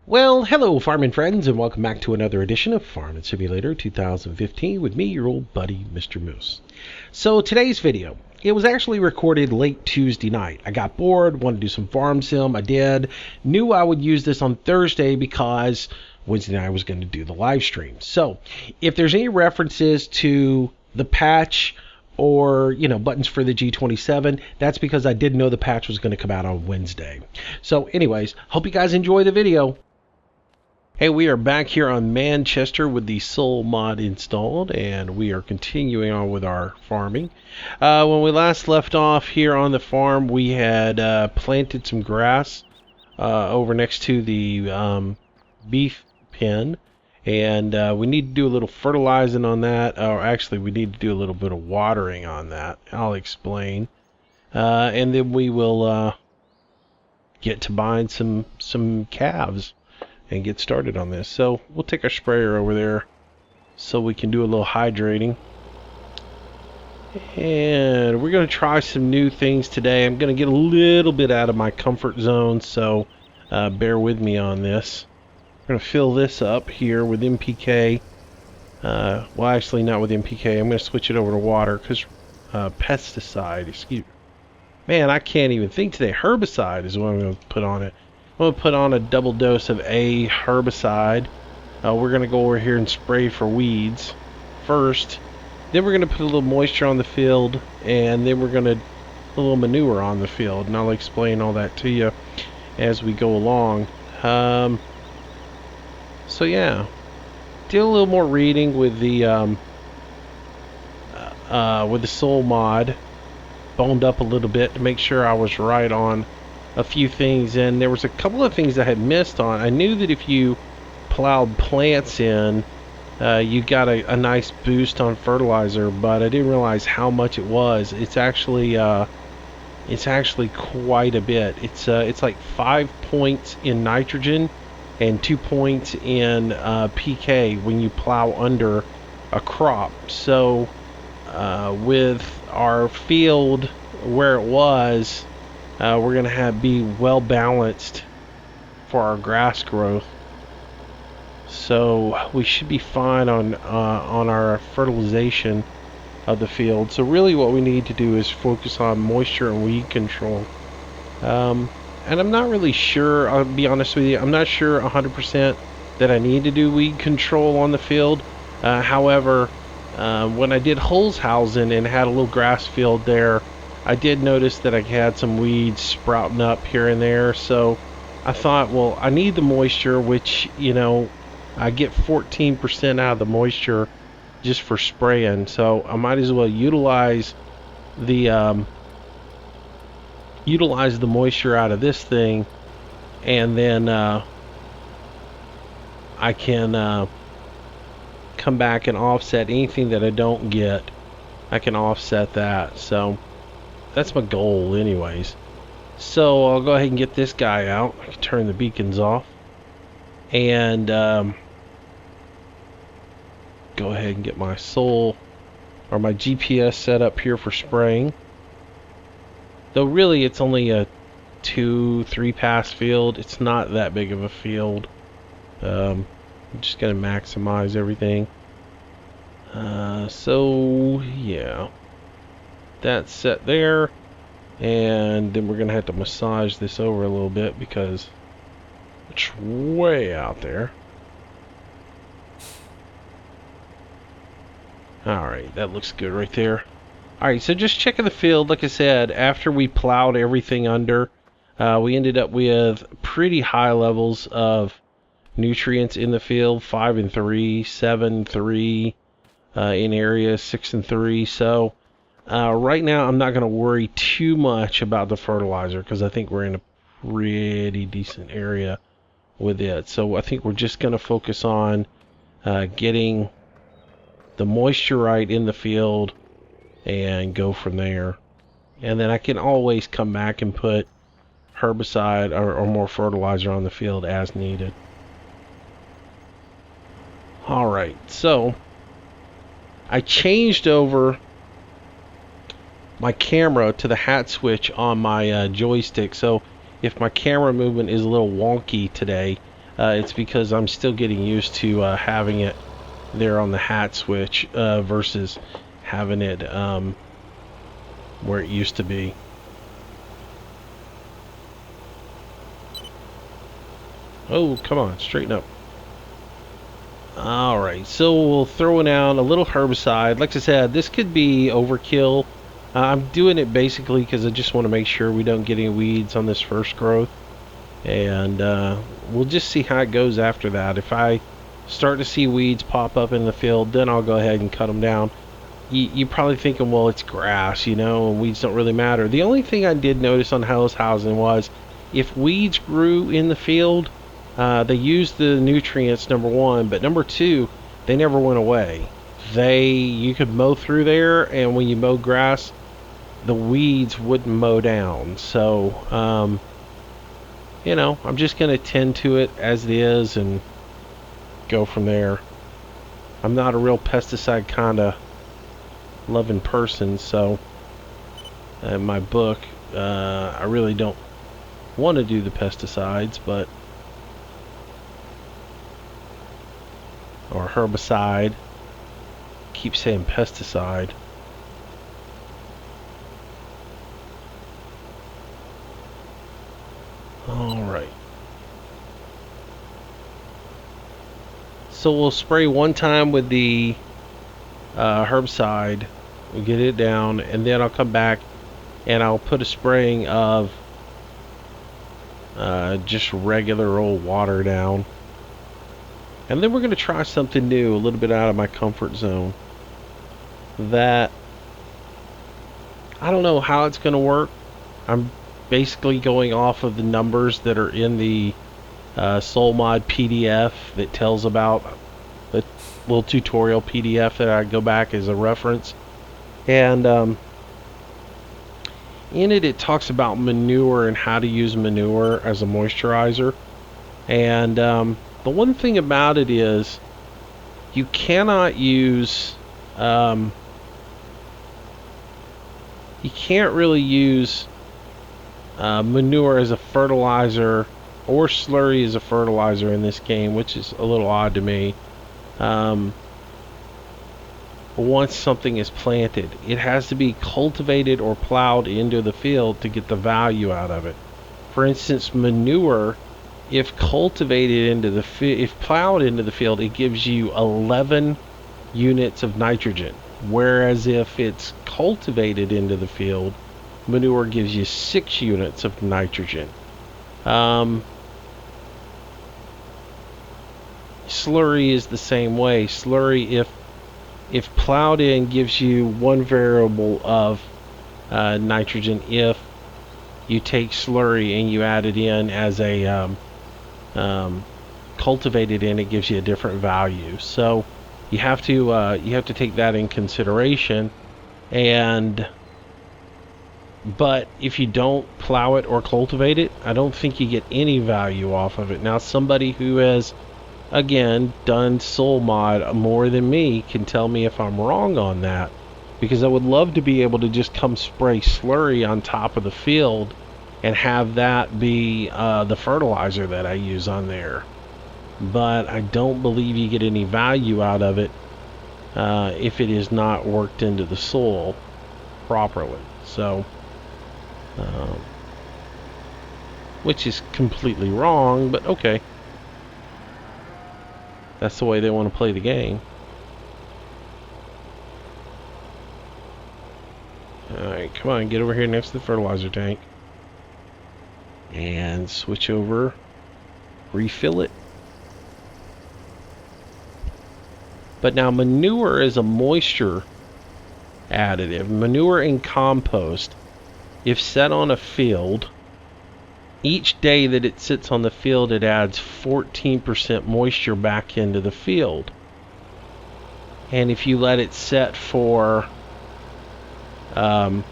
Well, hello farming friends, and welcome back to another edition of Farming Simulator 2015 with me, your old buddy, Mr. Moose. So today's video, it was actually recorded late Tuesday night. I got bored, wanted to do some farm sim, I did. Knew I would use this on Thursday because Wednesday night I was going to do the live stream. So if there's any references to the patch or buttons for the G27, that's because I didn't know the patch was going to come out on Wednesday. So anyways, hope you guys enjoy the video. Hey, we are back here on Manchester with the Soul mod installed, and we are continuing on with our farming. When we last left off here on the farm, we had planted some grass over next to the beef pen, and we need to do a little fertilizing on that, or actually we need to do a little bit of watering on that. I'll explain. And then we will get to buying some calves and get started on this. So we'll take our sprayer over there so we can do a little hydrating. And we're going to try some new things today. I'm going to get a little bit out of my comfort zone, so bear with me on this. We're going to fill this up here with NPK. Well, actually not with NPK. I'm going to switch it over to water because pesticide, excuse me. Man, I can't even think today. Herbicide is what I'm going to put on it. I'm going to put on a double dose of A herbicide. We're going to go over here and spray for weeds first. Then we're going to put a little moisture on the field, and then we're going to put a little manure on the field. And I'll explain all that to you as we go along. So yeah, did a little more reading with the Soul mod. Boned up a little bit to make sure I was right on a few things, and there was a couple of things I had missed on. I knew that if you plowed plants in, you got a nice boost on fertilizer, but I didn't realize how much it was. It's actually quite a bit. It's like 5 points in nitrogen and 2 points in PK when you plow under a crop. So with our field where it was, we're going to be well balanced for our grass growth, so we should be fine on our fertilization of the field. So really what we need to do is focus on moisture and weed control. And I'm not really sure, I'll be honest with you, I'm not sure 100% that I need to do weed control on the field. However, when I did Holzhausen and had a little grass field there, I did notice that I had some weeds sprouting up here and there, so I thought, well, I need the moisture, which, I get 14% out of the moisture just for spraying, so I might as well utilize the moisture out of this thing, and then I can come back and offset anything that I don't get. I can offset that, so that's my goal anyways. So I'll go ahead and get this guy out. I can turn the beacons off and go ahead and get my Soul or my GPS set up here for spraying. Though really it's only a 2-3 pass field. It's not that big of a field. I'm just gonna maximize everything. So yeah, that's set there, and then we're gonna have to massage this over a little bit because it's way out there. Alright, that looks good right there. Alright, so just checking the field. Like I said, after we plowed everything under, we ended up with pretty high levels of nutrients in the field. 5 and 3, 7, 3 in areas, 6 and 3. So right now I'm not going to worry too much about the fertilizer because I think we're in a pretty decent area with it. So I think we're just going to focus on getting the moisture right in the field and go from there. And then I can always come back and put herbicide or more fertilizer on the field as needed. Alright, so I changed over my camera to the hat switch on my joystick, so if my camera movement is a little wonky today, It's because I'm still getting used to having it there on the hat switch versus having it where it used to be. Oh, come on, straighten up. Alright, so we'll throw down a little herbicide. Like I said, this could be overkill. I'm doing it basically because I just want to make sure we don't get any weeds on this first growth. And we'll just see how it goes after that. If I start to see weeds pop up in the field, then I'll go ahead and cut them down. You're probably thinking, well, it's grass, you know, and weeds don't really matter. The only thing I did notice on Hell's Housing was if weeds grew in the field, they used the nutrients, number one, but number two, they never went away. You could mow through there, and when you mow grass, the weeds wouldn't mow down. So, you know, I'm just going to tend to it as it is and go from there. I'm not a real pesticide kind of loving person, so in my book, I really don't want to do the pesticides, but or herbicide. Keep saying pesticide. Alright. So we'll spray one time with the herbicide. We'll get it down, and then I'll come back and I'll put a spraying of just regular old water down. And then we're going to try something new, a little bit out of my comfort zone. That, I don't know how it's going to work. I'm basically going off of the numbers that are in the SoulMod PDF that tells about the little tutorial PDF that I go back as a reference. And in it, it talks about manure and how to use manure as a moisturizer. And the one thing about it is you cannot use you can't really use manure as a fertilizer or slurry as a fertilizer in this game, which is a little odd to me. Once something is planted, it has to be cultivated or plowed into the field to get the value out of it. For instance, manure, if cultivated into the if plowed into the field, it gives you 11 units of nitrogen, whereas if it's cultivated into the field, manure gives you 6 units of nitrogen. Slurry is the same way. Slurry, if plowed in, gives you 1 variable of nitrogen. If you take slurry and you add it in as a cultivated in, it gives you a different value. So you have to take that in consideration. But if you don't plow it or cultivate it, I don't think you get any value off of it. Now, somebody who has, again, done SoulMod more than me can tell me if I'm wrong on that, because I would love to be able to just come spray slurry on top of the field and have that be the fertilizer that I use on there. But I don't believe you get any value out of it if it is not worked into the soil properly. So, which is completely wrong, but okay. That's the way they want to play the game. Alright, come on, get over here next to the fertilizer tank. And switch over. Refill it. But now manure is a moisture additive. Manure and compost, if set on a field, each day that it sits on the field, it adds 14% moisture back into the field. And if you let it set for, now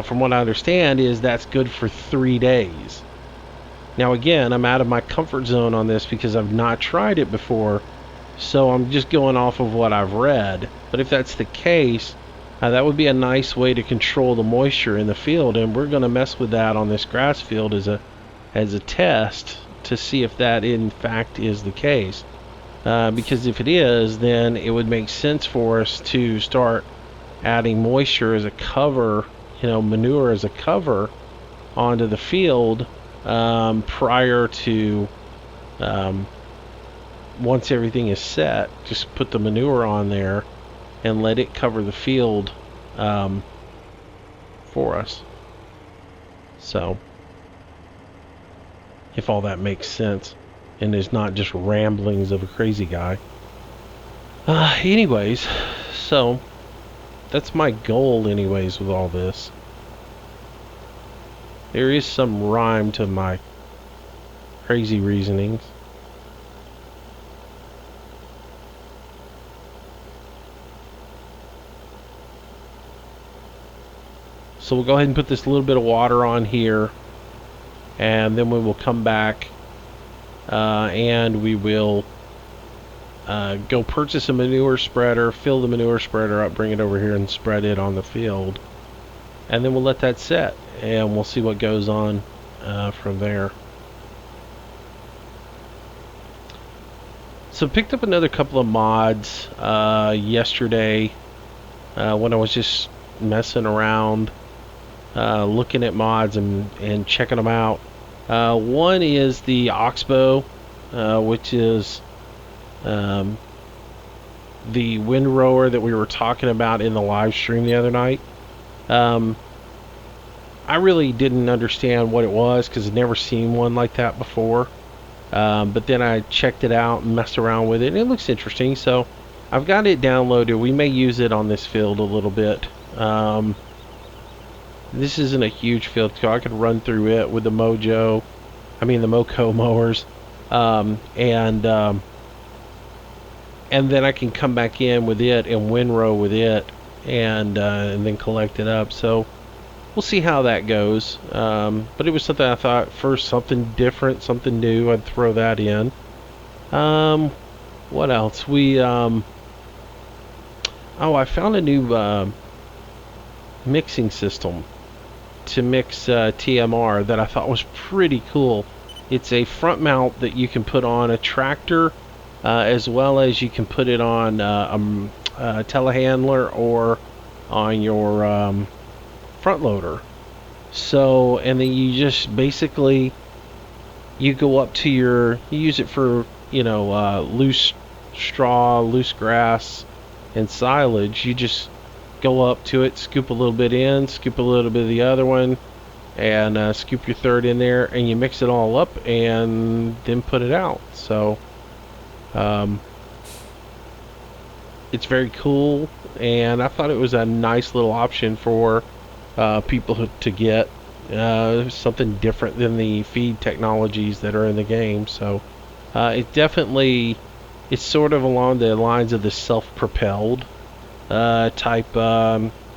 from what I understand is that's good for 3 days. Now again, I'm out of my comfort zone on this because I've not tried it before, so I'm just going off of what I've read. But if that's the case, that would be a nice way to control the moisture in the field, and we're going to mess with that on this grass field as a test to see if that in fact is the case. Because if it is, then it would make sense for us to start adding moisture as a cover, manure as a cover onto the field prior to once everything is set. Just put the manure on there and let it cover the field for us. So, if all that makes sense and is not just ramblings of a crazy guy. Anyways, so that's my goal anyways with all this. There is some rhyme to my crazy reasonings. So we'll go ahead and put this little bit of water on here, and then we will come back and we will go purchase a manure spreader, fill the manure spreader up, bring it over here and spread it on the field, and then we'll let that set and we'll see what goes on from there. So picked up another couple of mods yesterday when I was just messing around, looking at mods and checking them out. One is the Oxbow, which is the windrower that we were talking about in the live stream the other night. I really didn't understand what it was because I'd never seen one like that before. But then I checked it out and messed around with it, and it looks interesting. So I've got it downloaded. We may use it on this field a little bit. This isn't a huge field, so I could run through it with the the Moco mowers, and then I can come back in with it and windrow with it, and then collect it up. So we'll see how that goes. But it was something I thought, first, something different, something new, I'd throw that in. What else? I found a new mixing system to mix TMR that I thought was pretty cool. It's a front mount that you can put on a tractor, as well as you can put it on a telehandler or on your front loader. So, and then you just basically, you go up to you use it for, loose straw, loose grass, and silage. You just go up to it, scoop a little bit in, scoop a little bit of the other one, and scoop your third in there, and you mix it all up and then put it out. So it's very cool, and I thought it was a nice little option for people to get something different than the feed technologies that are in the game. So it's sort of along the lines of the self-propelled type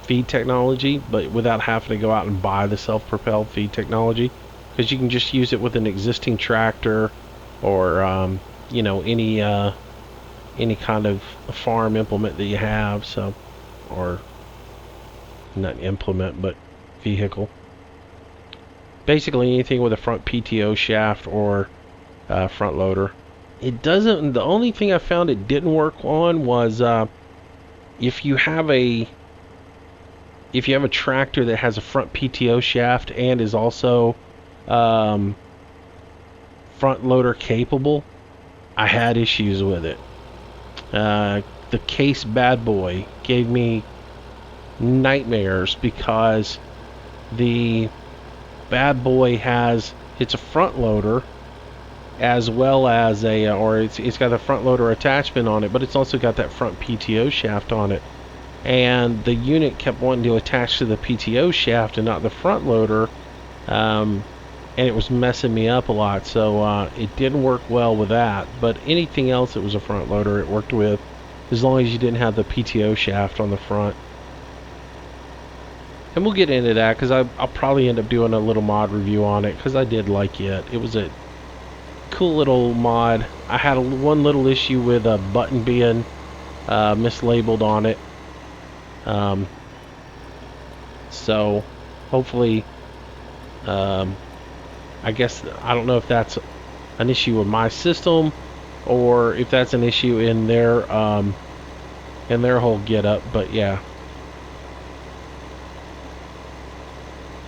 feed technology, but without having to go out and buy the self-propelled feed technology, because you can just use it with an existing tractor or any kind of farm implement that you have. So, or not implement, but vehicle. Basically anything with a front PTO shaft or front loader. It doesn't. The only thing I found it didn't work on was if you have a tractor that has a front PTO shaft and is also front loader capable, I had issues with it. The Case Bad Boy gave me nightmares because the Bad Boy it's a front loader as well as it's got a front loader attachment on it, but it's also got that front PTO shaft on it, and the unit kept wanting to attach to the PTO shaft and not the front loader, and it was messing me up a lot. So it didn't work well with that, but anything else that was a front loader it worked with, as long as you didn't have the PTO shaft on the front. And we'll get into that because I'll probably end up doing a little mod review on it, because I did like it. It was a cool little mod. I had one little issue with a button being mislabeled on it. So hopefully, I guess, I don't know if that's an issue with my system, or if that's an issue in their whole getup. But yeah,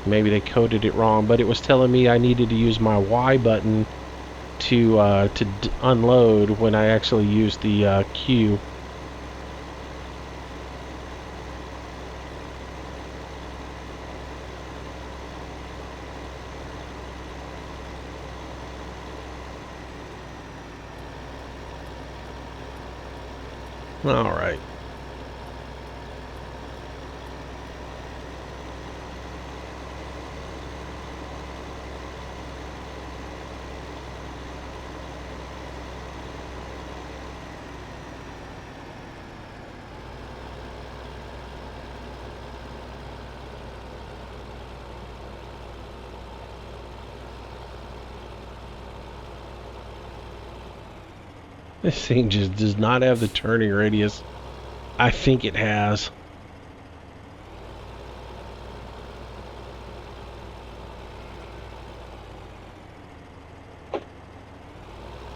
maybe they coded it wrong. But it was telling me I needed to use my Y button to unload when I actually used the Q. All right. This thing just does not have the turning radius I think it has.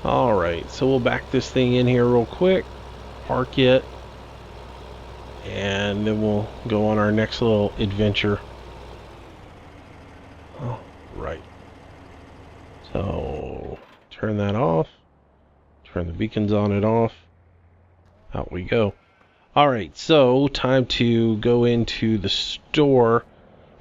Alright, so we'll back this thing in here real quick, park it, and then we'll go on our next little adventure. Alright. So, turn that off. Turn the beacons on and off. Out we go. Alright, so time to go into the store.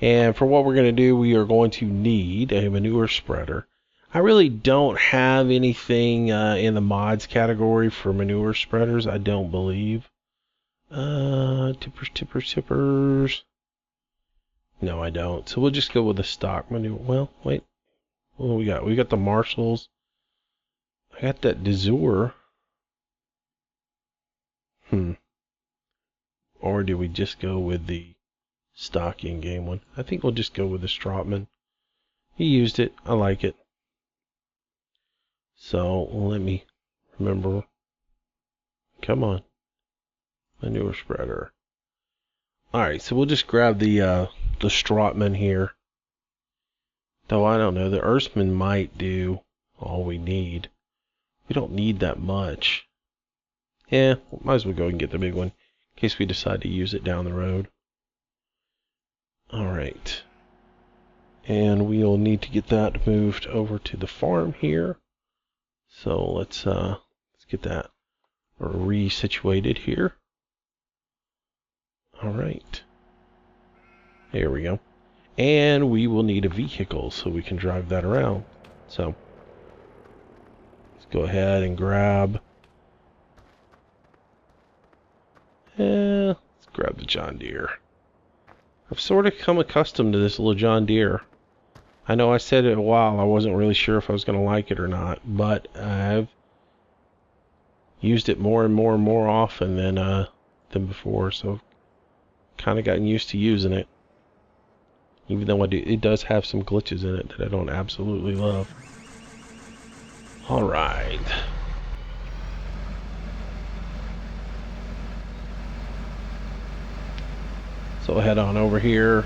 And for what we're going to do, we are going to need a manure spreader. I really don't have anything in the mods category for manure spreaders, I don't believe. Tippers. No, I don't. So we'll just go with the stock manure. Well, wait. What do we got? We got the Marshalls. I got that Deere. Or do we just go with the stock in-game one? I think we'll just go with the Strotman. He used it. I like it. So let me remember. Come on. Manure spreader. Alright, so we'll just grab the Strotman here. Though I don't know, the Earthman might do all we need. We don't need that much. Yeah, might as well go and get the big one in case we decide to use it down the road. Alright. And we'll need to get that moved over to the farm here. So let's get that resituated here. Alright. There we go. And we will need a vehicle so we can drive that around. So let's go ahead and grab let's grab the John Deere. I've sort of come accustomed to this little John Deere. I know I said it a while, I wasn't really sure if I was going to like it or not, but I've used it more and more and more often than before, so kind of gotten used to using it. Even though it does have some glitches in it that I don't absolutely love. Alright. So we'll head on over here.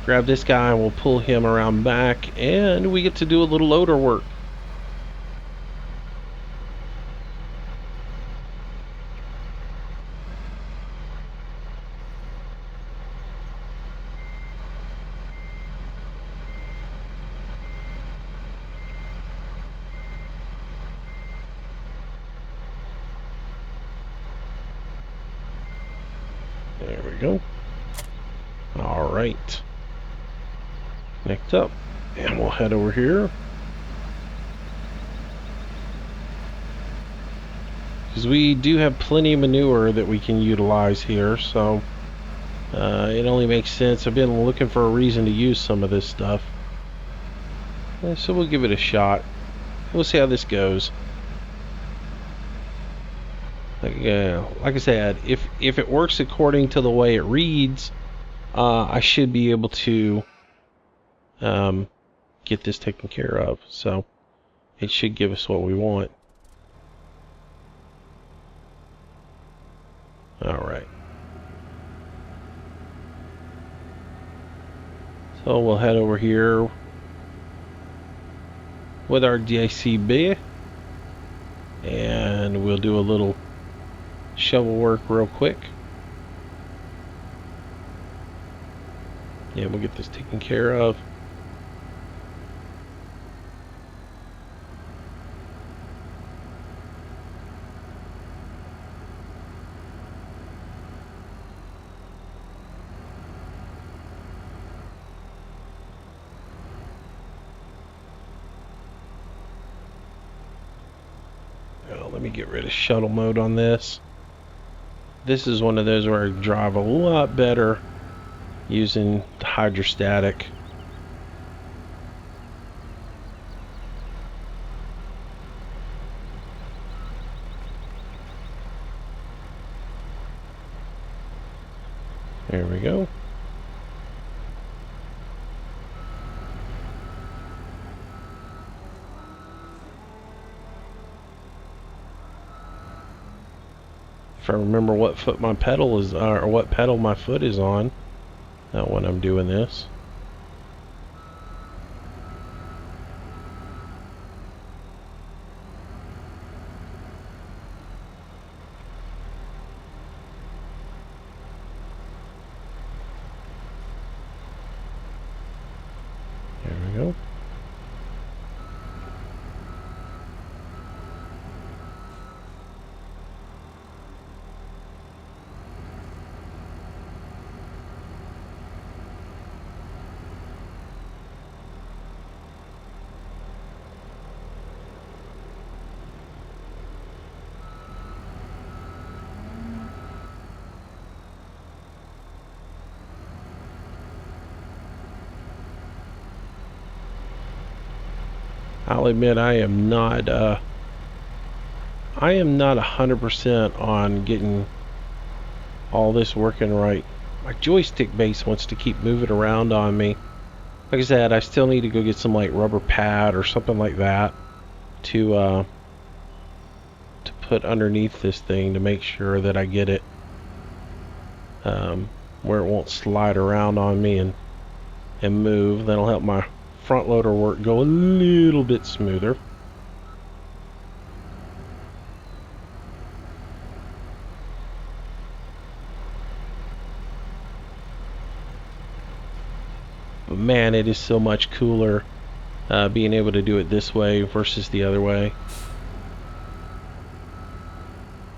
Grab this guy and we'll pull him around back. And we get to do a little loader work. There we go. Alright. Next up. And we'll head over here. Because we do have plenty of manure that we can utilize here, so it only makes sense. I've been looking for a reason to use some of this stuff. So we'll give it a shot. We'll see how this goes. Like I said, if it works according to the way it reads, I should be able to get this taken care of. So it should give us what we want. Alright. So we'll head over here. with our JCB, and we'll do a little shovel work real quick. Yeah, we'll get this taken care of. Let me get rid of shuttle mode on this. This is one of those where I drive a lot better using the hydrostatic. There we go. If I remember what foot my pedal is, or what pedal my foot is on, when I'm doing this. There we go. I'll admit I am not 100% on getting all this working right. My joystick base wants to keep moving around on me. Like I said, I still need to go get some like rubber pad or something like that to put underneath this thing to make sure that I get it where it won't slide around on me and move. That'll help my front loader work go a little bit smoother. But man, it is so much cooler being able to do it this way versus the other way.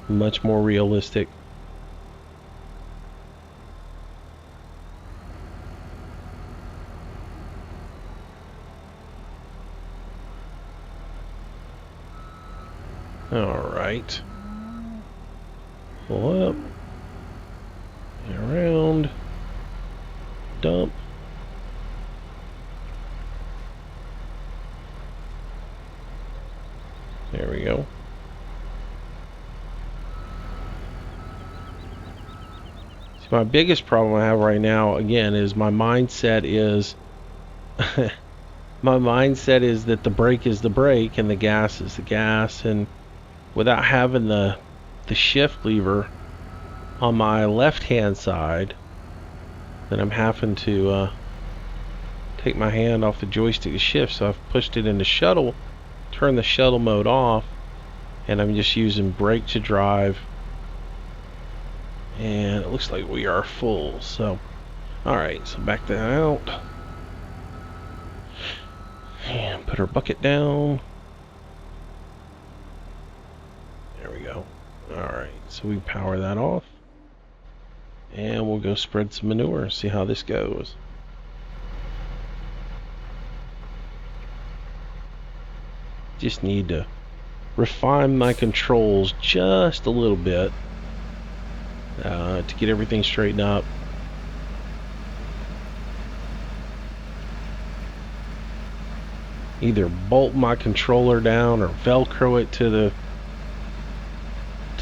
Much more realistic. Alright. Pull up. And around. Dump. There we go. See, my biggest problem I have right now, again, is my mindset is my mindset is that the brake is the brake and the gas is the gas, and without having the shift lever on my left hand side, then I'm having to take my hand off the joystick to shift. So I've pushed it into shuttle, turn the shuttle mode off, and I'm just using brake to drive, and it looks like we are full. So alright, so back that out and put our bucket down. There we go. Alright, so we power that off, and we'll go spread some manure, see how this goes. Just need to refine my controls just a little bit to get everything straightened up. Either bolt my controller down or velcro it to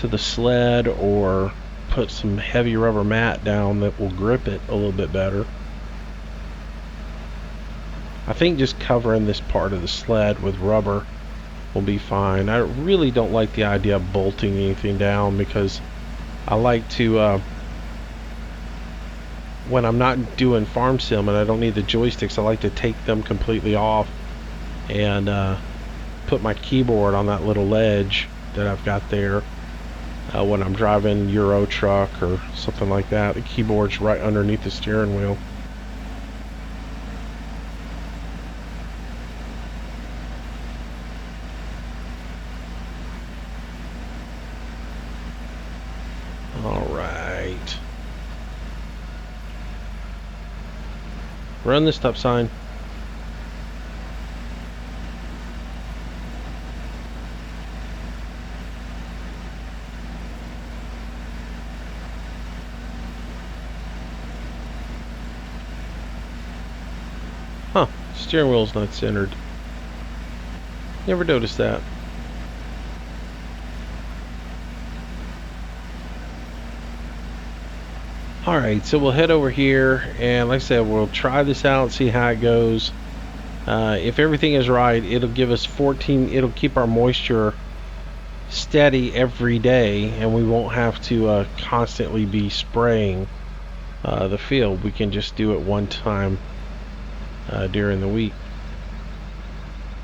the sled, or put some heavy rubber mat down that will grip it a little bit better. I think just covering this part of the sled with rubber will be fine. I really don't like the idea of bolting anything down, because I like to when I'm not doing farm sim and I don't need the joysticks, I like to take them completely off and put my keyboard on that little ledge that I've got there when I'm driving Euro truck or something like that. The keyboard's right underneath the steering wheel. Alright. Run the stop sign. Huh, steering wheel's not centered. Never noticed that. Alright, so we'll head over here, and like I said, we'll try this out and see how it goes. If everything is right, it'll give us 14, it'll keep our moisture steady every day, and we won't have to constantly be spraying the field. We can just do it one time during the week,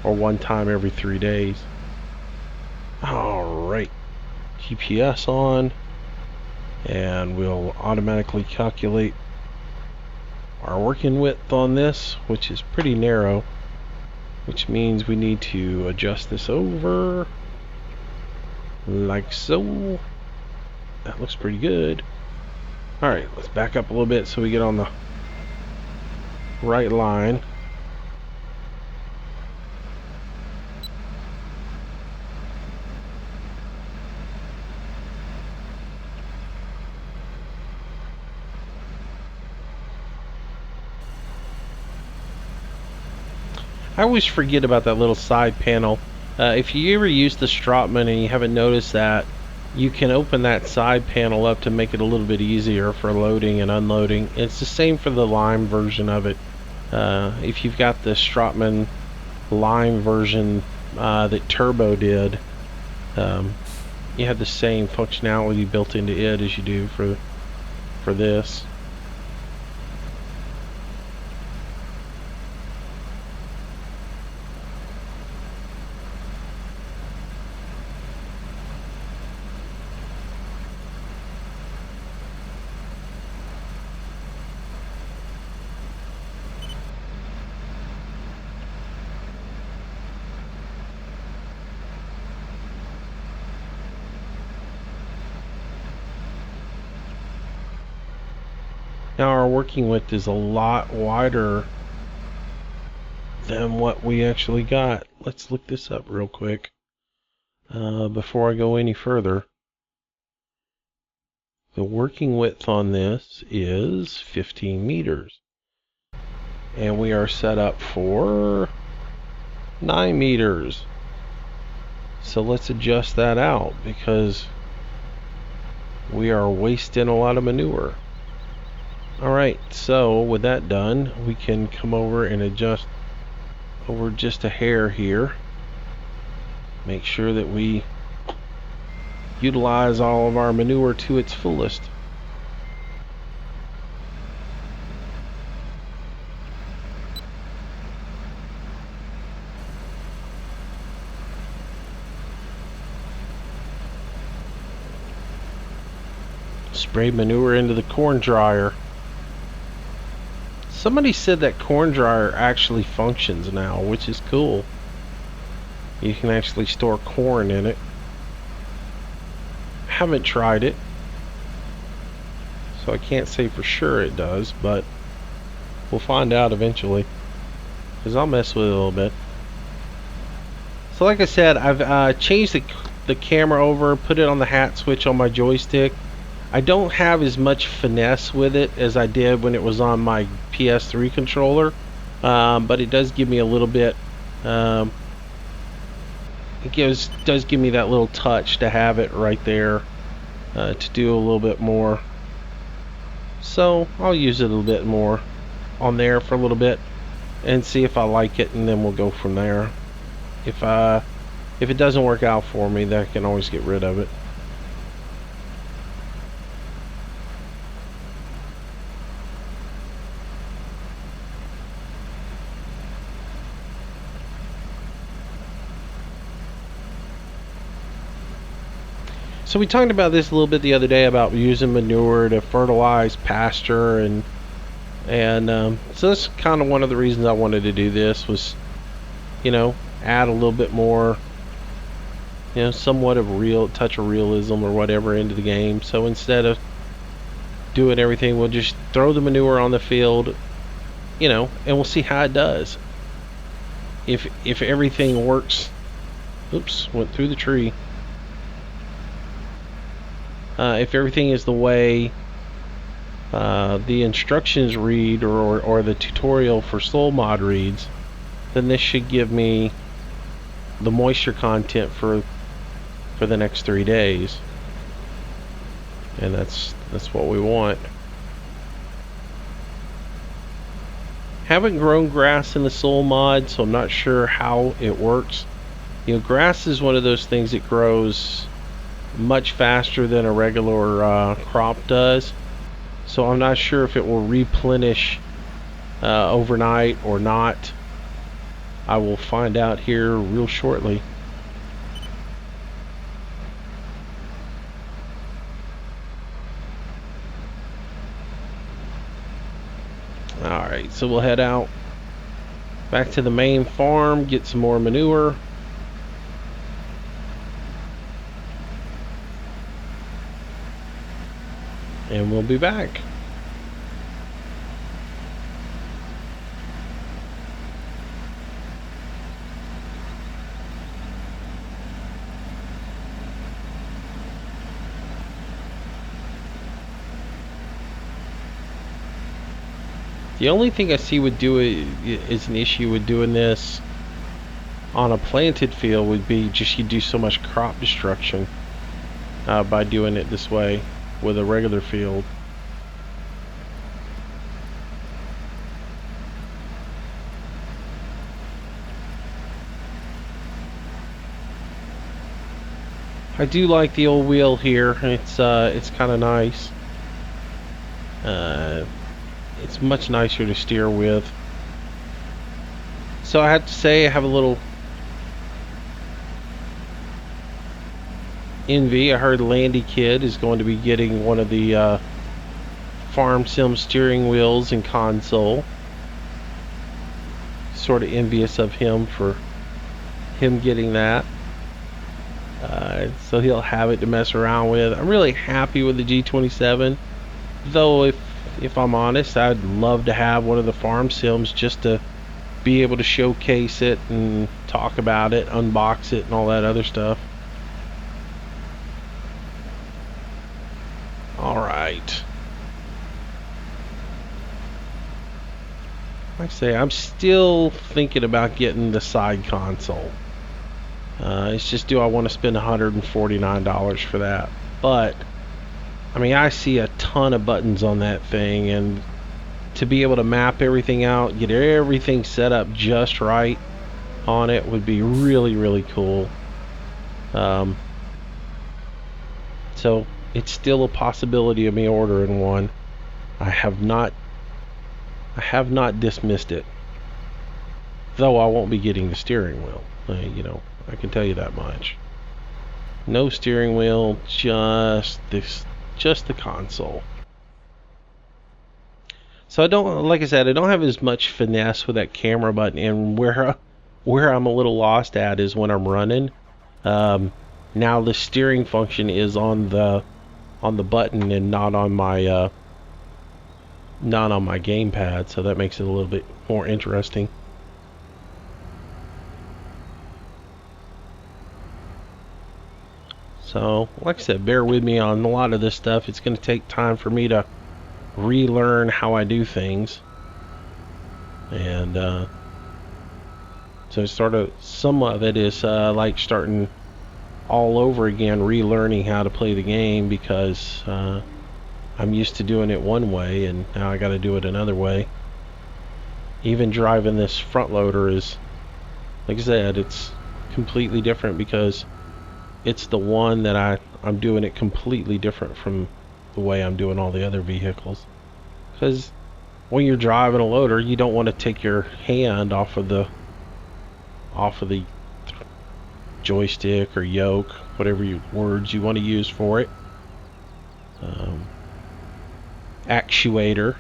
or one time every 3 days. Alright, GPS on, and we'll automatically calculate our working width on this, which is pretty narrow, which means we need to adjust this over like so. That looks pretty good. Alright, let's back up a little bit so we get on the right line. I always forget about that little side panel. If you ever use the Strotman and you haven't noticed that, you can open that side panel up to make it a little bit easier for loading and unloading. It's the same for the Lime version of it. If you've got the Strotman Lime version that Turbo did, you have the same functionality built into it as you do for this. Now our working width is a lot wider than what we actually got. Let's look this up real quick before I go any further. The working width on this is 15 meters. And we are set up for 9 meters. So let's adjust that out because we are wasting a lot of manure. Alright, so with that done, we can come over and adjust over just a hair here. Make sure that we utilize all of our manure to its fullest. Spray manure into the corn dryer. Somebody said that corn dryer actually functions now, which is cool. You can actually store corn in it. Haven't tried it, so I can't say for sure it does, but we'll find out eventually, because I'll mess with it a little bit. So like I said, I've changed the camera over, put it on the hat switch on my joystick. I don't have as much finesse with it as I did when it was on my PS3 controller, but it does give me a little bit, it does give me that little touch to have it right there to do a little bit more. So I'll use it a little bit more on there for a little bit and see if I like it, and then we'll go from there. If it doesn't work out for me, then I can always get rid of it. So we talked about this a little bit the other day about using manure to fertilize pasture, and so that's kind of one of the reasons I wanted to do this was, add a little bit more, somewhat of real touch of realism or whatever into the game. So instead of doing everything, we'll just throw the manure on the field, and we'll see how it does. If everything works, oops, went through the tree. If everything is the way the instructions read, or the tutorial for soil mod reads, then this should give me the moisture content for the next 3 days, and that's what we want. Haven't grown grass in the soil mod, so I'm not sure how it works. Grass is one of those things that grows much faster than a regular crop does, so I'm not sure if it will replenish overnight or not. I will find out here real shortly. Alright, so we'll head out back to the main farm, get some more manure. And we'll be back. The only thing I see would do it is an issue with doing this on a planted field would be just you do so much crop destruction by doing it this way with a regular field. I do like the old wheel here. It's kind of nice. It's much nicer to steer with. So I have to say I have a little envy. I heard Landy Kid is going to be getting one of the Farm Sim steering wheels and console. Sort of envious of him for him getting that. So he'll have it to mess around with. I'm really happy with the G27, though if I'm honest, I'd love to have one of the Farm Sims just to be able to showcase it and talk about it, unbox it, and all that other stuff. Alright. Like I say, I'm still thinking about getting the side console. It's just, do I want to spend $149 for that? But I mean, I see a ton of buttons on that thing, and to be able to map everything out, get everything set up just right on it would be really, really cool. So it's still a possibility of me ordering one. I have not dismissed it, though I won't be getting the steering wheel. I can tell you that much. No steering wheel, just the console. So I don't, like I said, I don't have as much finesse with that camera button, and where I'm a little lost at is when I'm running. Now the steering function is on the button and not on my gamepad, so that makes it a little bit more interesting. So, like I said, bear with me on a lot of this stuff. It's going to take time for me to relearn how I do things. And so some of it is like starting all over again, relearning how to play the game, because I'm used to doing it one way and now I got to do it another way. Even driving this front loader is, like I said, it's completely different because it's the one that I'm doing it completely different from the way I'm doing all the other vehicles. Because when you're driving a loader, you don't want to take your hand off of the joystick or yoke, whatever words you want to use for it. Actuator.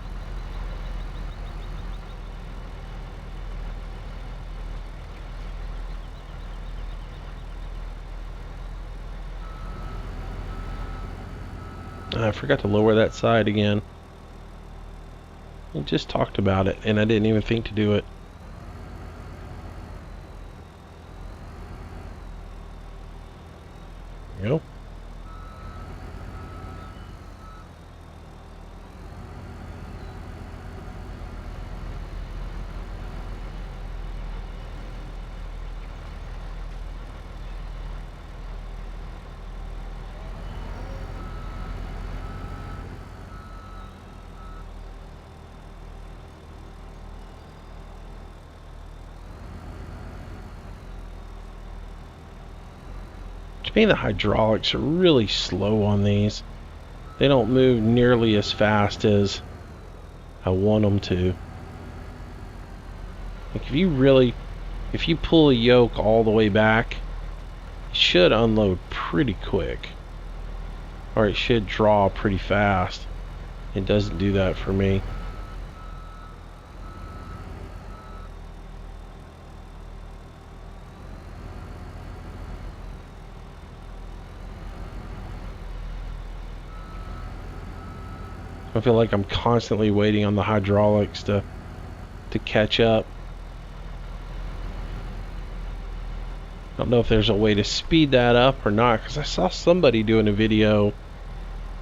I forgot to lower that side again. I just talked about it and I didn't even think to do it. There you go. To me, the hydraulics are really slow on these. They don't move nearly as fast as I want them to. Like if you pull a yoke all the way back, it should unload pretty quick. Or it should draw pretty fast. It doesn't do that for me. I feel like I'm constantly waiting on the hydraulics to catch up. I don't know if there's a way to speed that up or not, because I saw somebody doing a video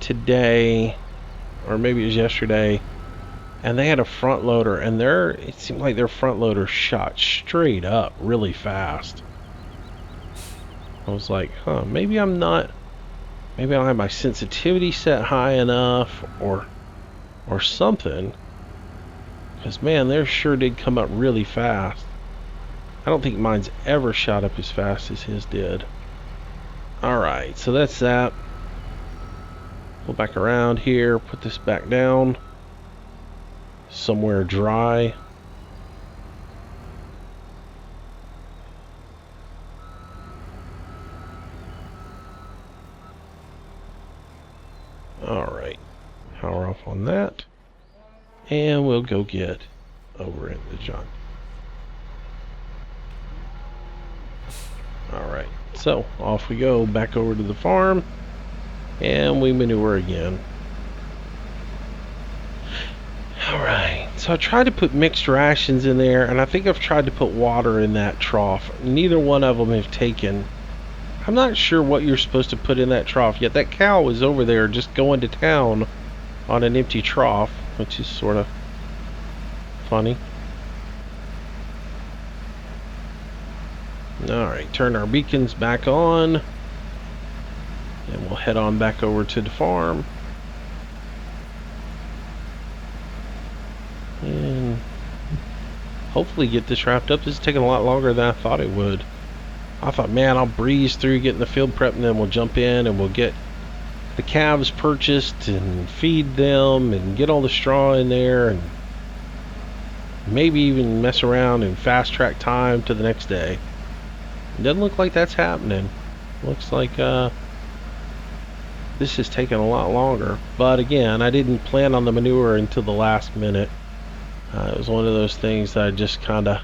today, or maybe it was yesterday, and they had a front loader, and it seemed like their front loader shot straight up really fast. I was like, huh, maybe I don't have my sensitivity set high enough, or something, because man, theirs sure did come up really fast. I don't think mine's ever shot up as fast as his did. Alright, so that's that. Go back around here, put this back down somewhere dry. Alright, power off on that, and we'll go get over in the junk. Alright, so off we go back over to the farm, and we manure again. Alright, so I tried to put mixed rations in there, and I think I've tried to put water in that trough. Neither one of them have taken. I'm not sure what you're supposed to put in that trough yet. That cow is over there just going to town on an empty trough, which is sort of funny. Alright, turn our beacons back on, and we'll head on back over to the farm. And hopefully get this wrapped up. This is taking a lot longer than I thought it would. I thought, man, I'll breeze through getting the field prep, and then we'll jump in and we'll get the calves purchased and feed them and get all the straw in there and maybe even mess around and fast track time to the next day. It doesn't look like that's happening. Looks like this is taking a lot longer. But again, I didn't plan on the manure until the last minute. It was one of those things that I just kind of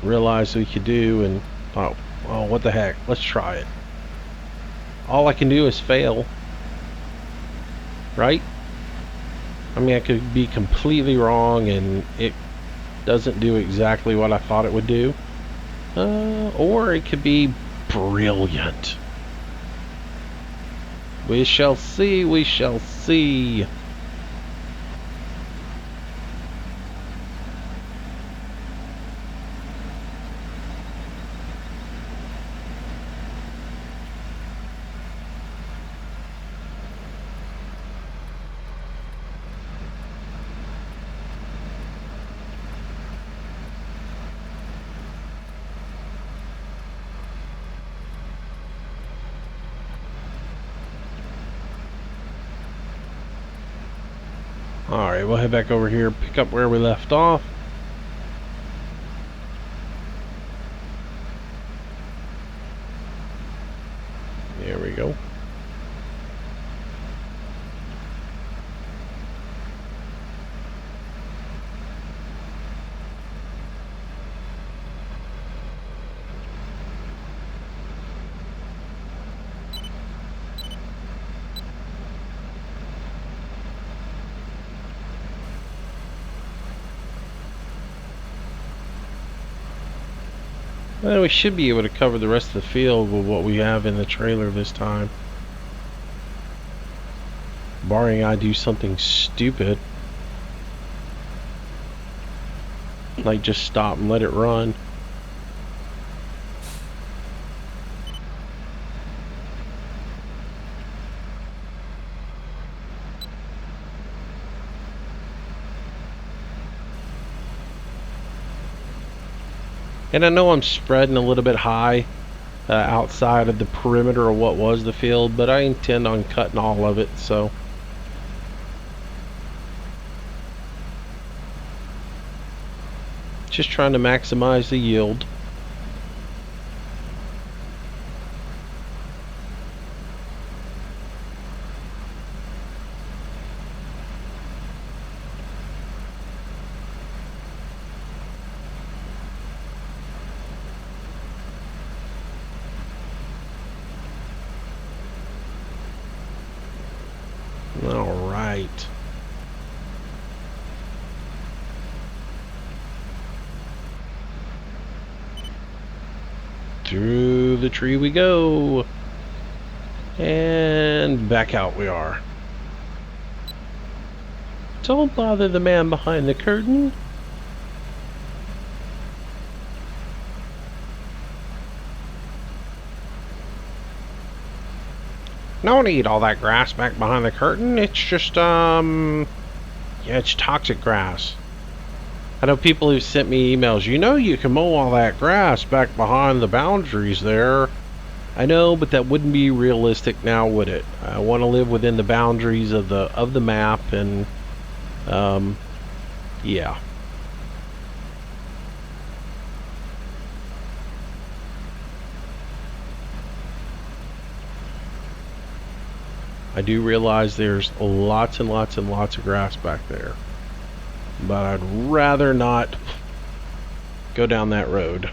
realized we could do and thought, oh, what the heck, let's try it. All I can do is fail, right? I mean, I could be completely wrong and it doesn't do exactly what I thought it would do, or it could be brilliant. We shall see, we shall see. Alright, we'll head back over here, pick up where we left off. you go. Well, we should be able to cover the rest of the field with what we have in the trailer this time. Barring I do something stupid. Like just stop and let it run. And I know I'm spreading a little bit high outside of the perimeter of what was the field, but I intend on cutting all of it, so. Just trying to maximize the yield. All right. Through the tree we go. And back out we are. Don't bother the man behind the curtain. No need all that grass back behind the curtain. It's just, yeah, it's toxic grass. I know people who've sent me emails, you know you can mow all that grass back behind the boundaries there. I know, but that wouldn't be realistic now, would it? I want to live within the boundaries of the map, and, yeah. I do realize there's lots and lots and lots of grass back there, but I'd rather not go down that road.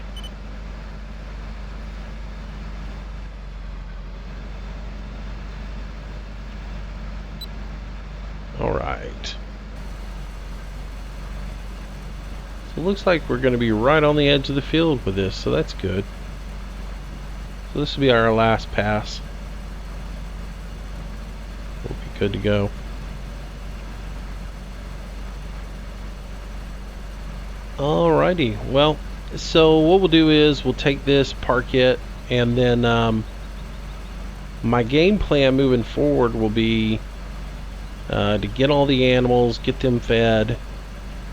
Alright. So it looks like we're going to be right on the edge of the field with this, so that's good. So this will be our last pass. We'll be good to go. Alrighty, well, so what we'll do is we'll take this, park it, and then my game plan moving forward will be to get all the animals, get them fed.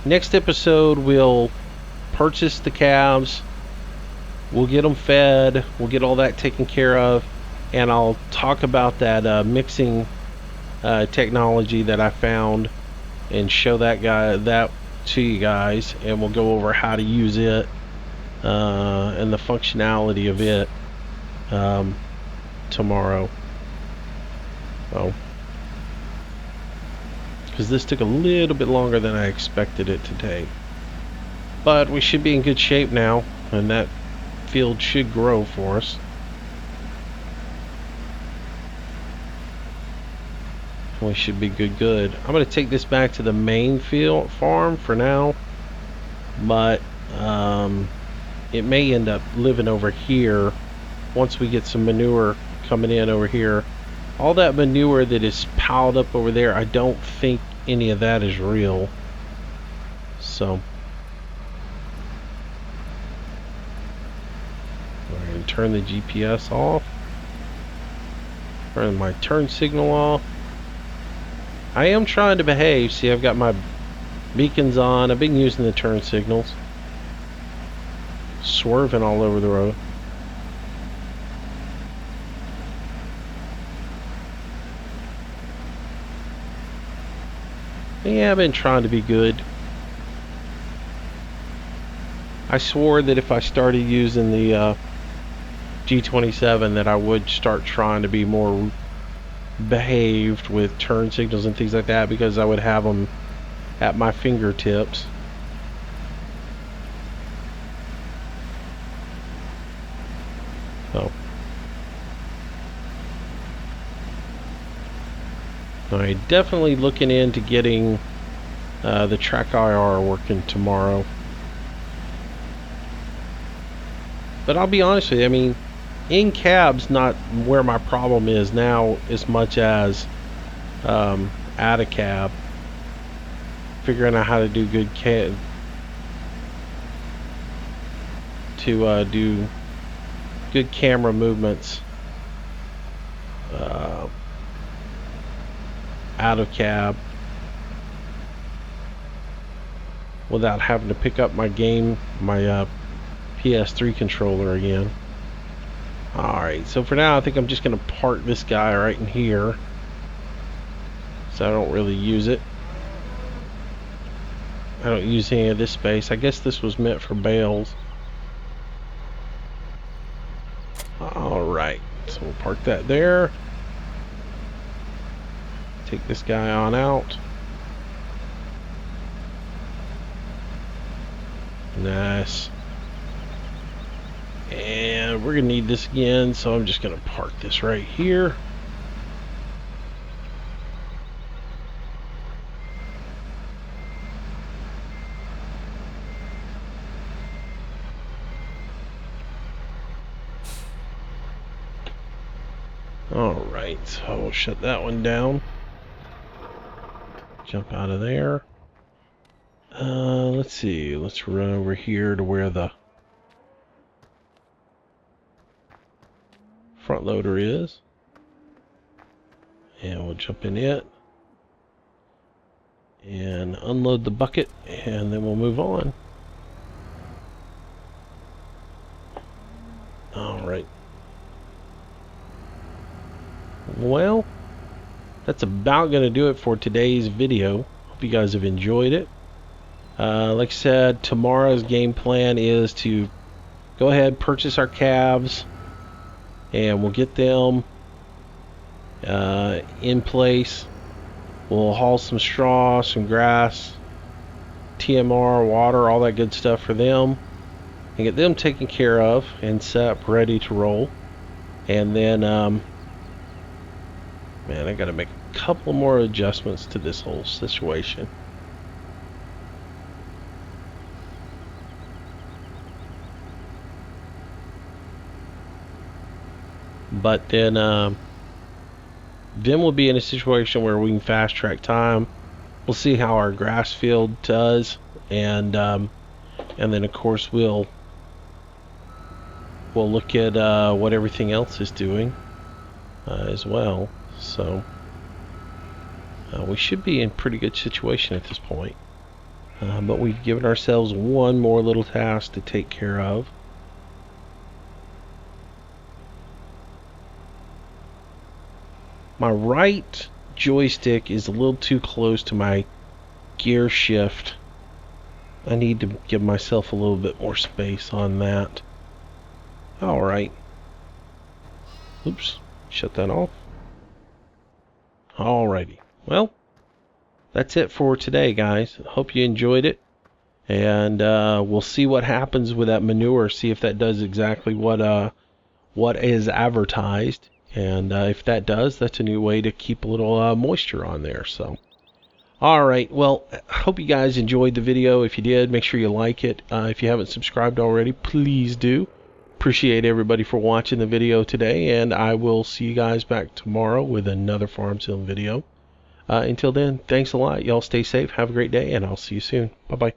Next episode we'll purchase the calves, we'll get them fed, we'll get all that taken care of, and I'll talk about that mixing technology that I found and show that to you guys, and we'll go over how to use it and the functionality of it tomorrow. Oh, because this took a little bit longer than I expected it to take, but we should be in good shape now, and that field should grow for us. We should be good. I'm going to take this back to the main field farm for now, but it may end up living over here once we get some manure coming in over here. All that manure that is piled up over there, I don't think any of that is real. So I'm going to turn the GPS off, turn my turn signal off. I am trying to behave. See, I've got my beacons on. I've been using the turn signals. Swerving all over the road. Yeah, I've been trying to be good. I swore that if I started using the G27 that I would start trying to be more behaved with turn signals and things like that, because I would have them at my fingertips. So I'm definitely looking into getting the track IR working tomorrow. But I'll be honest with you, I mean, in cab's not where my problem is now as much as out of cab. Figuring out how to do good do good camera movements out of cab without having to pick up my PS3 controller again. Alright, so for now I think I'm just going to park this guy right in here, so I don't really use it. I don't use any of this space. I guess this was meant for bales. Alright, so we'll park that there. Take this guy on out. Nice. And we're gonna need this again, so I'm just gonna park this right here. Alright, so we'll shut that one down. Jump out of there. Let's see, let's run over here to where the front loader is, and we'll jump in it and unload the bucket, and then we'll move on. Alright, well, that's about going to do it for today's video. Hope you guys have enjoyed it. Like I said, tomorrow's game plan is to go ahead and purchase our calves, and we'll get them in place. We'll haul some straw, some grass, TMR, water, all that good stuff for them, and get them taken care of and set up ready to roll. And then man, I gotta make a couple more adjustments to this whole situation. But then we'll be in a situation where we can fast track time. We'll see how our grass field does, and then of course we'll look at what everything else is doing as well. So we should be in pretty good situation at this point. But we've given ourselves one more little task to take care of. My right joystick is a little too close to my gear shift. I need to give myself a little bit more space on that. Alright. Oops. Shut that off. Alrighty. Well, that's it for today, guys. Hope you enjoyed it. And we'll see what happens with that manure. See if that does exactly what is advertised. And if that does, that's a new way to keep a little moisture on there. So, alright, well, I hope you guys enjoyed the video. If you did, make sure you like it. If you haven't subscribed already, please do. Appreciate everybody for watching the video today, and I will see you guys back tomorrow with another Farm Sim video. Until then, thanks a lot. Y'all stay safe, have a great day, and I'll see you soon. Bye-bye.